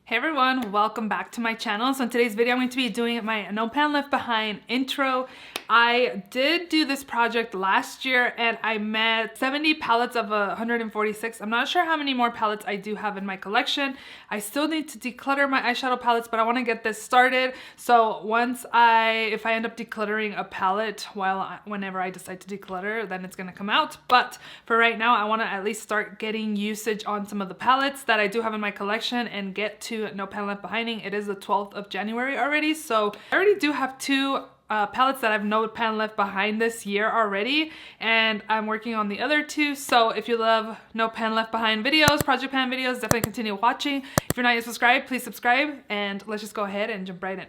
Hey everyone, welcome back to my channel. So in today's video, I'm going to be doing my No Pan Left Behind intro. I did do this project last year and I met 70 palettes of 146. I'm not sure how many more palettes I do have in my collection. I still need to declutter my eyeshadow palettes, but I want to get this started. So if I end up decluttering a palette whenever I decide to declutter, then it's going to come out. But for right now, I want to at least start getting usage on some of the palettes that I do have in my collection and get to No Pan Left Behind. It is the 12th of January already, so I already do have two palettes that I've No Pan Left Behind this year already, and I'm working on the other two. So if you love No Pan Left Behind videos, project pan videos, definitely continue watching. If you're not yet subscribed, please subscribe, and let's just go ahead and jump right in.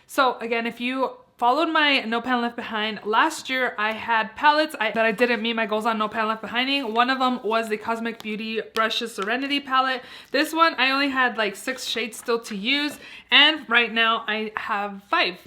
So again, if you followed my No Pan Left Behind last year, I had palettes that I didn't meet my goals on No Pan Left Behinding. One of them was the Cosmic Beauty Brushes Serenity palette. This one, I only had like 6 shades still to use, and right now I have 5.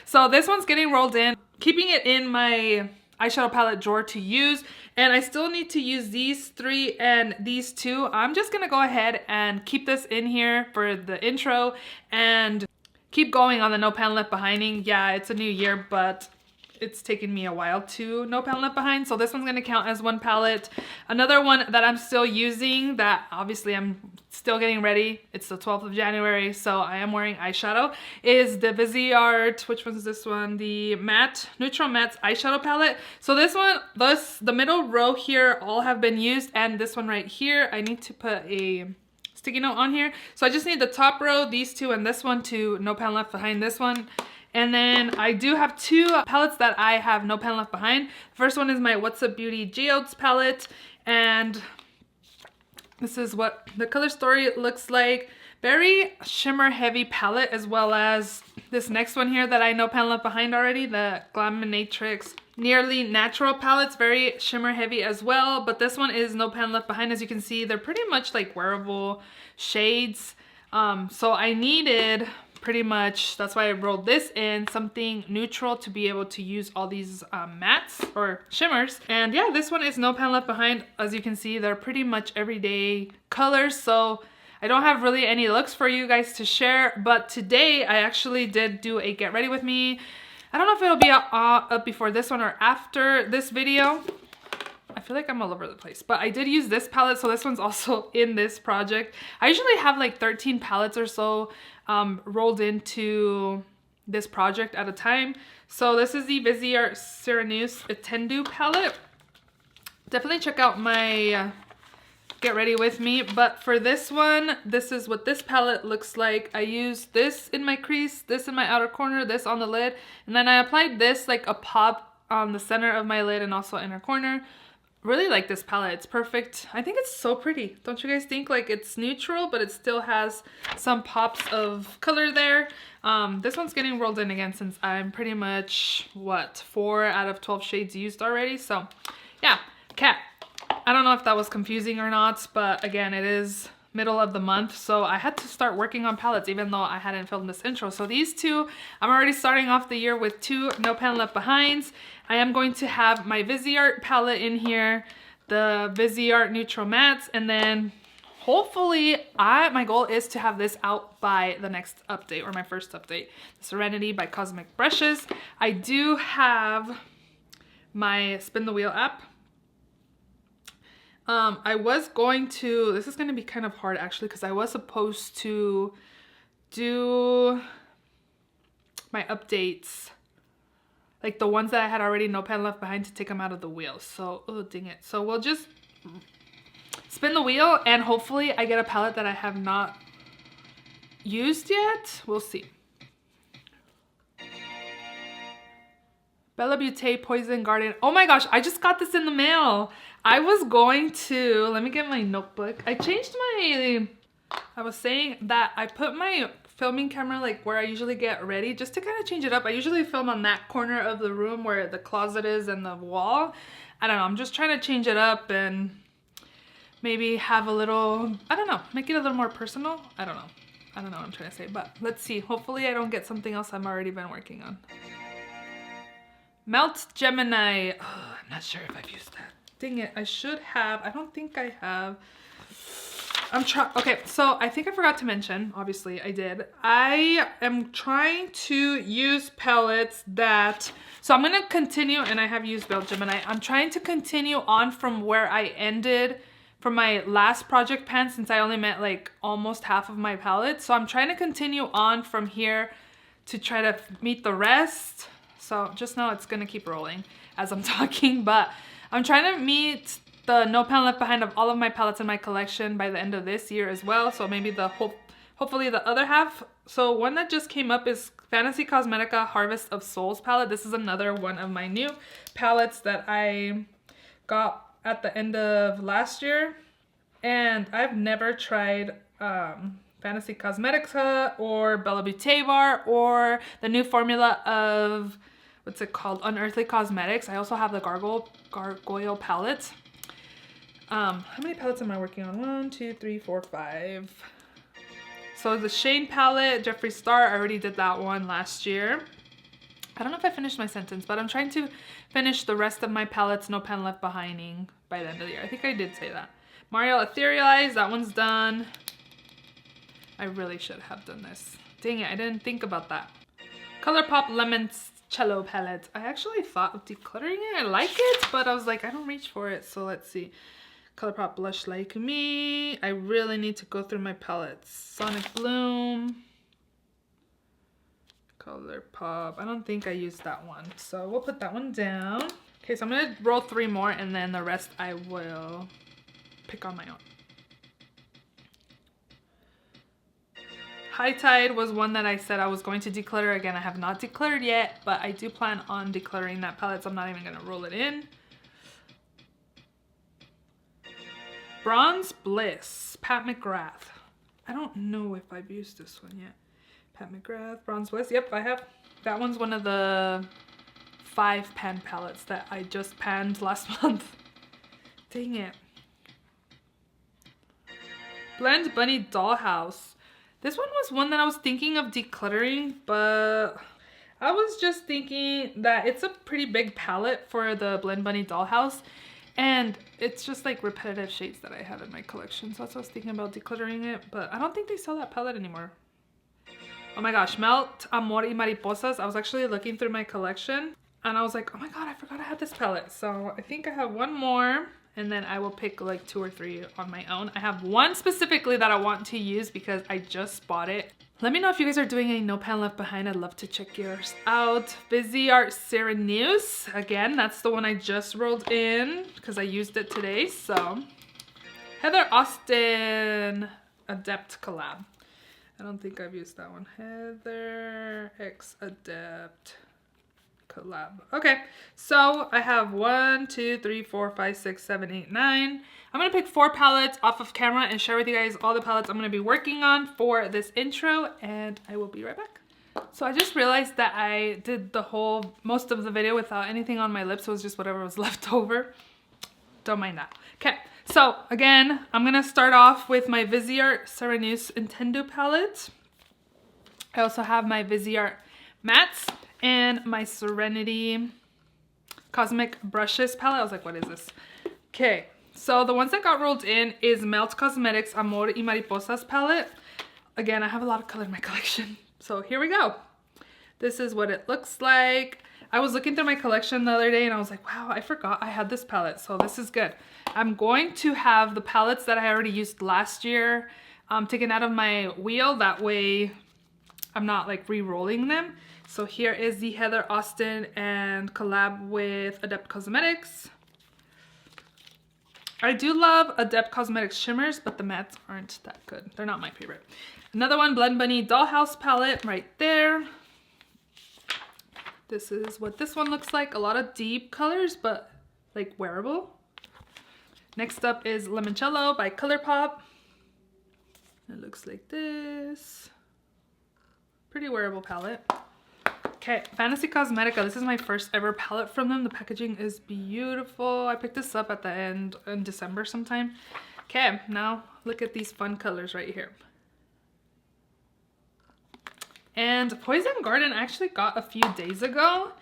So this one's getting rolled in, keeping it in my eyeshadow palette drawer to use, and I still need to use these 3 and these 2. I'm just gonna go ahead and keep this in here for the intro and keep going on the No Pan Left Behinding. Yeah, it's a new year, but it's taken me a while to No Pan Left Behind. So this one's gonna count as one palette. Another one that I'm still using that obviously I'm still getting ready. It's the 12th of January, so I am wearing eyeshadow, is the Viseart, which one's this one? The Neutral Matte eyeshadow palette. So this one, the middle row here all have been used, and this one right here, I need to put a sticky note on here. So I just need the top row, these 2, and this one to No Pan Left Behind this one. And then I do have 2 palettes that I have No Pan Left Behind. The first one is my What's Up Beauty Geodes palette, and this is what the color story looks like. Very shimmer heavy palette, as well as this next one here that I No Pan Left Behind already, the Glaminatrix Nearly Natural palettes, very shimmer heavy as well, but this one is No Pan Left Behind. As you can see, they're pretty much like wearable shades. So I needed pretty much, that's why I rolled this in, something neutral to be able to use all these mattes or shimmers. And yeah, this one is No Pan Left Behind. As you can see, they're pretty much everyday colors, so I don't have really any looks for you guys to share, but today I actually did do a get ready with me. I don't know if it'll be up before this one or after this video. I feel like I'm all over the place, but I did use this palette, so this one's also in this project. I usually have like 13 palettes or so rolled into this project at a time. So this is the Viseart Sireaneuse Etendu palette. Definitely check out my get ready with me, but for this one, this is what this palette looks like. I used this in my crease, this in my outer corner, this on the lid, and then I applied this like a pop on the center of my lid and also inner corner. Really like this palette. It's perfect. I think it's so pretty. Don't you guys think? Like, it's neutral, but it still has some pops of color there. This one's getting rolled in again since I'm pretty much, what, 4 out of 12 shades used already. So yeah, I don't know if that was confusing or not, but again, it is middle of the month, so I had to start working on palettes even though I hadn't filmed this intro. So these 2, I'm already starting off the year with 2 No Pan Left Behinds. I am going to have my Viseart palette in here, the Viseart Neutral Mattes, and then hopefully my goal is to have this out by the next update, or my first update, the Serenity by Cosmic Brushes. I do have my Spin the Wheel app. I was going to, this is going to be kind of hard actually, because I was supposed to do my updates, like the ones that I had already No Pan Left Behind, to take them out of the wheel. So, oh dang it. So we'll just spin the wheel and hopefully I get a palette that I have not used yet. We'll see. Bella Beauty Poison Garden. Oh my gosh, I just got this in the mail. I was going to, let me get my notebook. I was saying that I put my filming camera like where I usually get ready, just to kind of change it up. I usually film on that corner of the room where the closet is and the wall. I don't know, I'm just trying to change it up and maybe have a little, I don't know, make it a little more personal. I don't know what I'm trying to say, but let's see. Hopefully I don't get something else I've already been working on. Melt Gemini. I'm not sure if I've used that. Dang it, I should have. I don't think I have. Okay, so I think I forgot to mention, obviously I did. I am trying to use palettes that, so I'm gonna continue, and I have used Belgium, and I'm trying to continue on from where I ended from my last project pan, since I only met like almost half of my palette. So I'm trying to continue on from here to try to meet the rest. So just know it's gonna keep rolling as I'm talking, but I'm trying to meet the no pan left behind of all of my palettes in my collection by the end of this year as well. So maybe hopefully the other half. So one that just came up is Fantasy Cosmetica Harvest of Souls palette. This is another one of my new palettes that I got at the end of last year, and I've never tried Fantasy Cosmetica or Bella Beauté Bar or the new formula of, what's it called, Unearthly Cosmetics. I also have the Gargoyle palette. How many palettes am I working on? 1, 2, 3, 4, 5. So the Shane palette, Jeffree Star, I already did that one last year. I don't know if I finished my sentence, but I'm trying to finish the rest of my palettes no pan left behinding by the end of the year. I think I did say that. Mario Etherealized, that one's done. I really should have done this. Dang it, I didn't think about that. Colourpop Limoncello palette. I actually thought of decluttering it. I like it, but I was like, I don't reach for it. So let's see. Colourpop Blush Like Me. I really need to go through my palettes. Sonic Bloom. Colourpop. I don't think I used that one, so we'll put that one down. Okay, so I'm gonna roll 3 more, and then the rest I will pick on my own. High Tide was one that I said I was going to declutter. Again, I have not decluttered yet, but I do plan on decluttering that palette, so I'm not even gonna roll it in. Bronze Bliss, Pat McGrath. I don't know if I've used this one yet. Pat McGrath, Bronze Bliss. Yep, I have. That one's one of the 5 pan palettes that I just panned last month. Dang it. Blend Bunny Dollhouse. This one was one that I was thinking of decluttering, but I was just thinking that it's a pretty big palette for the Blend Bunny Dollhouse, and it's just like repetitive shades that I have in my collection. So that's why I was thinking about decluttering it, but I don't think they sell that palette anymore. Oh my gosh, Melt Amor y Mariposas. I was actually looking through my collection, and I was like, oh my god, I forgot I had this palette. So I think I have one more, and then I will pick like 2 or 3 on my own. I have one specifically that I want to use because I just bought it. Let me know if you guys are doing any no pan left behind. I'd love to check yours out. Viseart Sireaneuse. Again, that's the one I just rolled in because I used it today. So Heather Austin Adept collab. I don't think I've used that one. Heather X Adept collab. Okay, so I have 1, 2, 3, 4, 5, 6, 7, 8, 9. I'm gonna pick 4 palettes off of camera and share with you guys all the palettes I'm gonna be working on for this intro, and I will be right back. So I just realized that I did most of the video without anything on my lips. It was just whatever was left over. Don't mind that. Okay, so again, I'm gonna start off with my Viseart Sireaneuse Etendu palette. I also have my Viseart mattes and my Serenity Cosmic Brushes palette. I was like, what is this? Okay, so the ones that got rolled in is Melt Cosmetics Amor y Mariposas palette. Again, I have a lot of color in my collection. So here we go. This is what it looks like. I was looking through my collection the other day and I was like, wow, I forgot I had this palette. So this is good. I'm going to have the palettes that I already used last year taken out of my wheel. That way I'm not like re-rolling them. So here is the Heather Austin and collab with Adept Cosmetics. I do love Adept Cosmetics shimmers, but the mattes aren't that good. They're not my favorite. Another one, Blend Bunny Dollhouse palette right there. This is what this one looks like. A lot of deep colors, but like wearable. Next up is Limoncello by Colourpop. It looks like this. Pretty wearable palette. Okay, Fantasy Cosmetica. This is my first ever palette from them. The packaging is beautiful. I picked this up at the end in December sometime. Okay, now look at these fun colors right here. And Poison Garden I actually got a few days ago,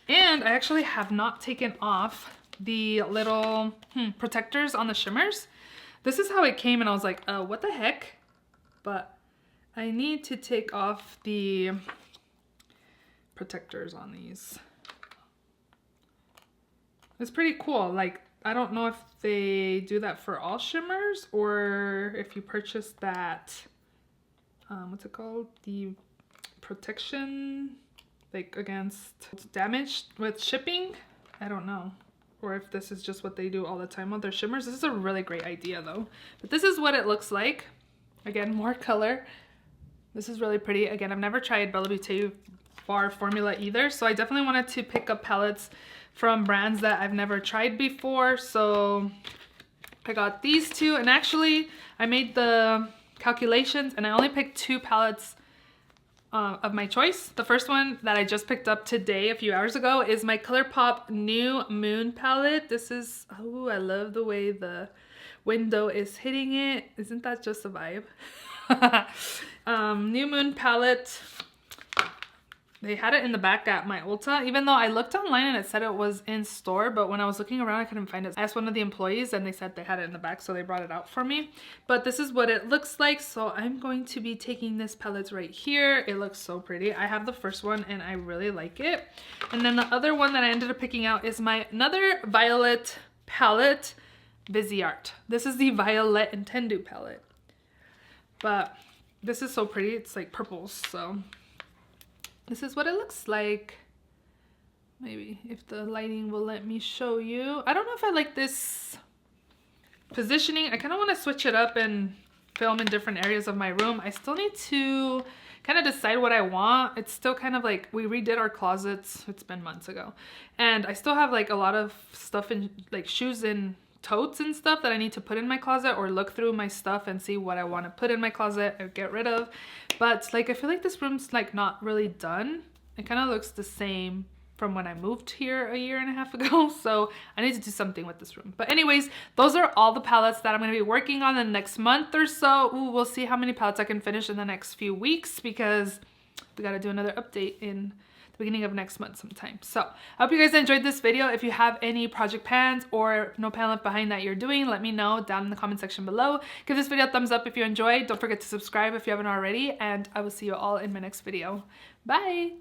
and I actually have not taken off the little protectors on the shimmers. This is how it came and I was like, what the heck? But I need to take off the protectors on these. It's pretty cool. Like, I don't know if they do that for all shimmers or if you purchase that, what's it called? The protection, like against damage with shipping. I don't know. Or if this is just what they do all the time on their shimmers. This is a really great idea though. But this is what it looks like. Again, more color. This is really pretty. Again, I've never tried Bella Beauté bar formula either, so I definitely wanted to pick up palettes from brands that I've never tried before. So I got these two, and actually I made the calculations and I only picked 2 palettes of my choice. The first one that I just picked up today, a few hours ago, is my ColourPop New Moon palette. This is, oh, I love the way the window is hitting it. Isn't that just a vibe? New Moon palette. They had it in the back at my Ulta, even though I looked online and it said it was in store, but when I was looking around I couldn't find it. I asked one of the employees and they said they had it in the back, so they brought it out for me. But this is what it looks like, so I'm going to be taking this palette right here. It looks so pretty. I have the first one and I really like it. And then the other one that I ended up picking out is my another violet palette, Viseart. This is the Violet Etendu palette. But this is so pretty. It's like purples, so this is what it looks like. Maybe if the lighting will let me show you. I don't know if I like this positioning. I kind of want to switch it up and film in different areas of my room. I still need to kind of decide what I want. It's still kind of like, we redid our closets. It's been months ago. And I still have like a lot of stuff in, like shoes and totes and stuff that I need to put in my closet, or look through my stuff and see what I want to put in my closet or get rid of. But like, I feel like this room's like not really done. It kind of looks the same from when I moved here a year and a half ago, so I need to do something with this room. But anyways, those are all the palettes that I'm going to be working on the next month or so. Ooh, we'll see how many palettes I can finish in the next few weeks, because we got to do another update in beginning of next month sometime. So I hope you guys enjoyed this video. If you have any project pans or no pan left behind that you're doing, let me know down in the comment section below. Give this video a thumbs up if you enjoyed. Don't forget to subscribe if you haven't already, and I will see you all in my next video. Bye.